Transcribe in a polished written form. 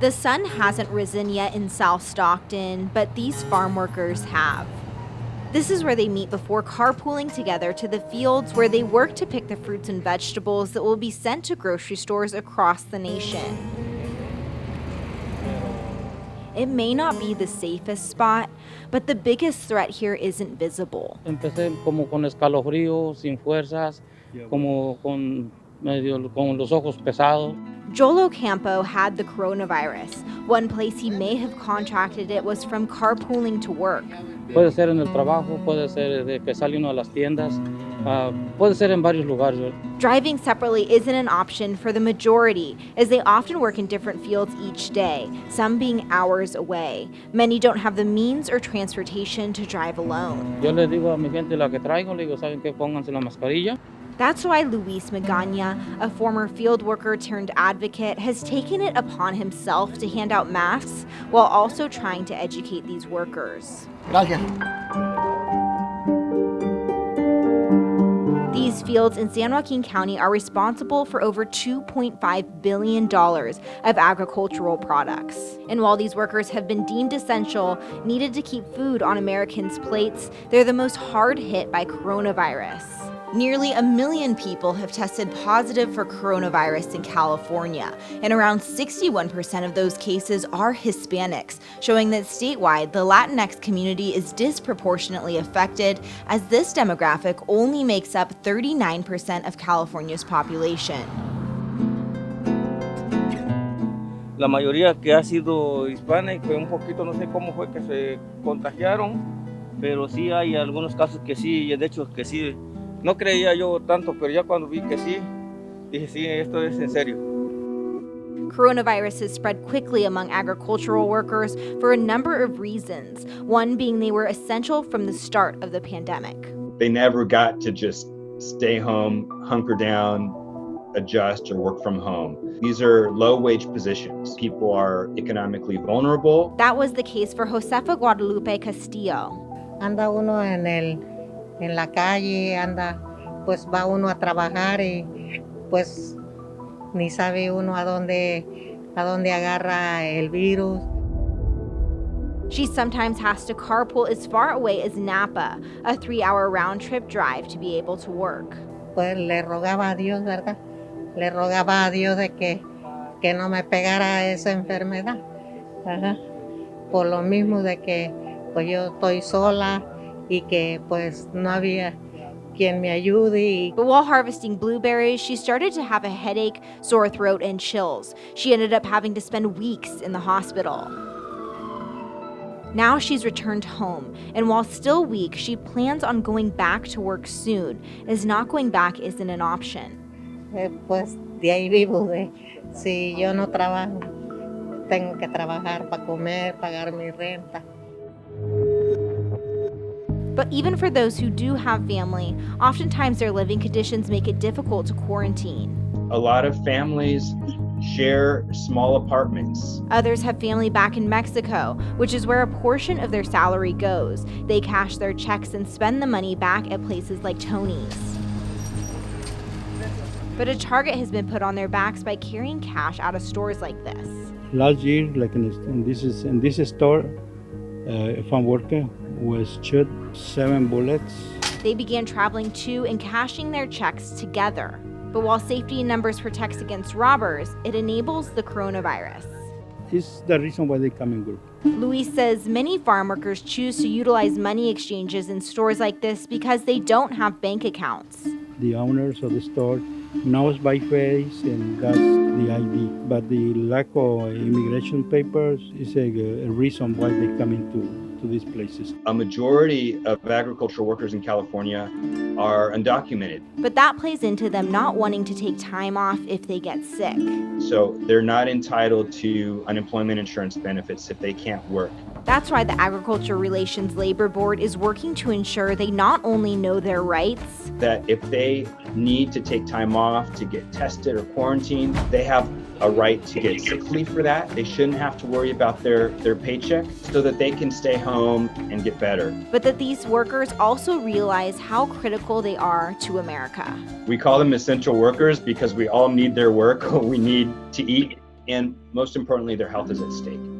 The sun hasn't risen yet in South Stockton, but these farm workers have. This is where they meet before carpooling together to the fields where they work to pick the fruits and vegetables that will be sent to grocery stores across the nation. It may not be the safest spot, but the biggest threat here isn't visible. Empecé como con escalofríos, sin fuerzas, como con los ojos pesados. Joel Ocampo had the coronavirus. One place he may have contracted it was from carpooling to work. Puede ser en el trabajo, puede ser de que sale uno a las tiendas, puede ser en varios lugares. Driving separately isn't an option for the majority, as they often work in different fields each day, some being hours away. Many don't have the means or transportation to drive alone. Yo le digo a mi gente la que traigo, le digo, ¿saben qué? Pónganse la mascarilla. That's why Luis Magana, a former field worker turned advocate, has taken it upon himself to hand out masks while also trying to educate these workers. Gracias. These fields in San Joaquin County are responsible for over $2.5 billion of agricultural products. And while these workers have been deemed essential, needed to keep food on Americans' plates, they're the most hard hit by coronavirus. Nearly 1 million people have tested positive for coronavirus in California, and around 61% of those cases are Hispanics, showing that statewide, the Latinx community is disproportionately affected, as this demographic only makes up 39% of California's population. La mayoría que ha sido hispana, fue un poquito, no sé cómo fue que se contagiaron, pero sí hay algunos casos que sí, de hecho que sí. No creía yo tanto, pero ya cuando vi que sí, dije, sí, esto es en serio. Coronavirus has spread quickly among agricultural workers for a number of reasons, one being they were essential from the start of the pandemic. They never got to just stay home, hunker down, adjust, or work from home. These are low-wage positions. People are economically vulnerable. That was the case for Josefa Guadalupe Castillo. Anda uno en la calle, anda, pues va uno a trabajar y pues ni sabe uno a dónde agarra el virus. She sometimes has to carpool as far away as Napa, a 3-hour round-trip drive to be able to work. Pues le rogaba a Dios, ¿verdad? Le rogaba a Dios de que no me pegara esa enfermedad. Ajá. Por lo mismo de que pues yo estoy sola y que pues no había quien me ayude. But while harvesting blueberries, she started to have a headache, sore throat, and chills. She ended up having to spend weeks in the hospital. Now she's returned home, and while still weak, she plans on going back to work soon, as not going back isn't an option. Pues de ahí vivo, si yo no trabajo, tengo que trabajar para comer, pagar mi renta. But even for those who do have family, oftentimes their living conditions make it difficult to quarantine. A lot of families share small apartments. Others have family back in Mexico, which is where a portion of their salary goes. They cash their checks and spend the money back at places like Tony's. But a target has been put on their backs by carrying cash out of stores like this. Last year, like in this store, a farm worker was shot 7 bullets. They began traveling to and cashing their checks together. But while safety in numbers protects against robbers, it enables the coronavirus. It's the reason why they come in group. Luis says many farm workers choose to utilize money exchanges in stores like this because they don't have bank accounts. The owners of the store knows by face and that's the ID. But the lack of immigration papers is a reason why they come into these places. A majority of agricultural workers in California are undocumented. But that plays into them not wanting to take time off if they get sick. So they're not entitled to unemployment insurance benefits if they can't work. That's why the Agriculture Relations Labor Board is working to ensure they not only know their rights, that if they need to take time off to get tested or quarantined, they have a right to get sick leave for that. They shouldn't have to worry about their paycheck so that they can stay home and get better. But that these workers also realize how critical they are to America. We call them essential workers because we all need their work. We need to eat, and most importantly, their health is at stake.